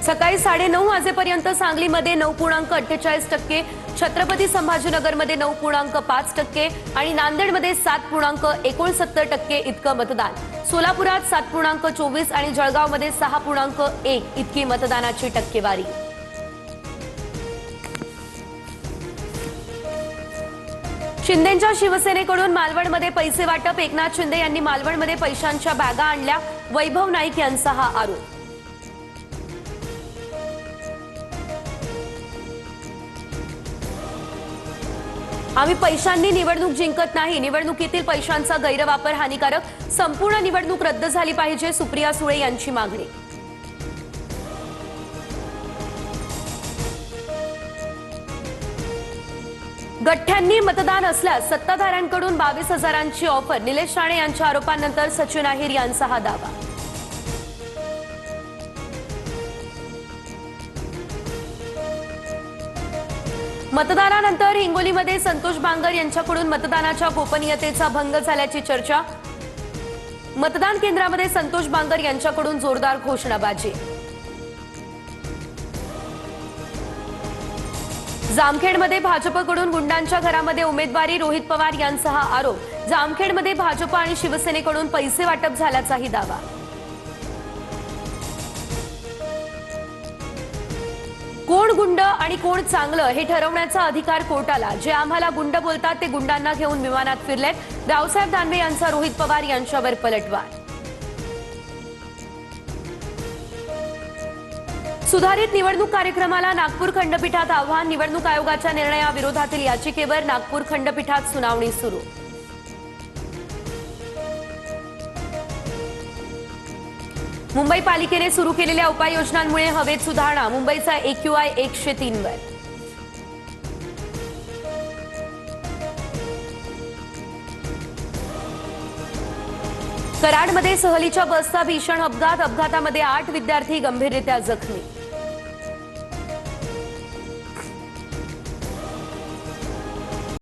सकाळी 9:30 वाजेपर्यंत सांगलीमध्ये 9.48%, छत्रपती संभाजीनगरमध्ये 9.5% आणि नांदेडमध्ये 7.69% इतकं मतदान, सोलापुरात 7.24 आणि जळगावमध्ये 6.1 इतकी मतदानाची टक्केवारी। शिंदेंच्या शिवसेनेकडून मालवणमध्ये पैसे वाटप, एकनाथ शिंदे यांनी मालवणमध्ये पैशांच्या बॅगा आणल्या, वैभव नाईक यांचा हा आरोप। आम्ही पैशांनी निवडणूक जिंकत नाही, निवडणुकीतील पैशांचा गैरवापर हानिकारक, संपूर्ण निवडणूक रद्द झाली पाहिजे, सुप्रिया सुळे यांची मागणी। गठ्ठ्यांनी मतदान असल्यास सत्ताधाऱ्यांकडून 22,000ची ऑफर, निलेश राणे यांच्या आरोपांनंतर सचिन अहिर यांचा हा दावा। मतदानानंतर हिंगोलीमध्ये संतोष बांगर यांच्याकडून मतदानाच्या गोपनीयतेचा भंग झाल्याची चर्चा, मतदान केंद्रामध्ये संतोष बांगर यांच्याकडून जोरदार घोषणाबाजी। जामखेडमध्ये भाजपकडून गुंडांच्या घरामध्ये उमेदवारी, रोहित पवार यांचा हा आरोप, जामखेडमध्ये भाजप आणि शिवसेनेकडून पैसे वाटप झाल्याचाही दावा। कोण गुंड आणि कोण चांगलं हे ठरवण्याचा अधिकार कोर्टाला, जे आम्हाला गुंड बोलतात ते गुंडांना घेऊन विमानात फिरलेत, रावसाहेब दानवे यांचा रोहित पवार यांच्यावर पलटवार। सुधारित निवडणूक कार्यक्रमाला नागपूर खंडपीठात आव्हान, निवडणूक आयोगाच्या निर्णयाविरोधातील याचिकेवर नागपूर खंडपीठात सुनावणी सुरू। मुंबई पालिकेने सुरू केलेल्या उपाययोजनांमुळे हवेत सुधारणा, मुंबईचा AQI 103 वर। कराडमध्ये सहलीच्या बसचा भीषण अपघात, अपघातामध्ये 8 विद्यार्थी गंभीररीत्या जखमी।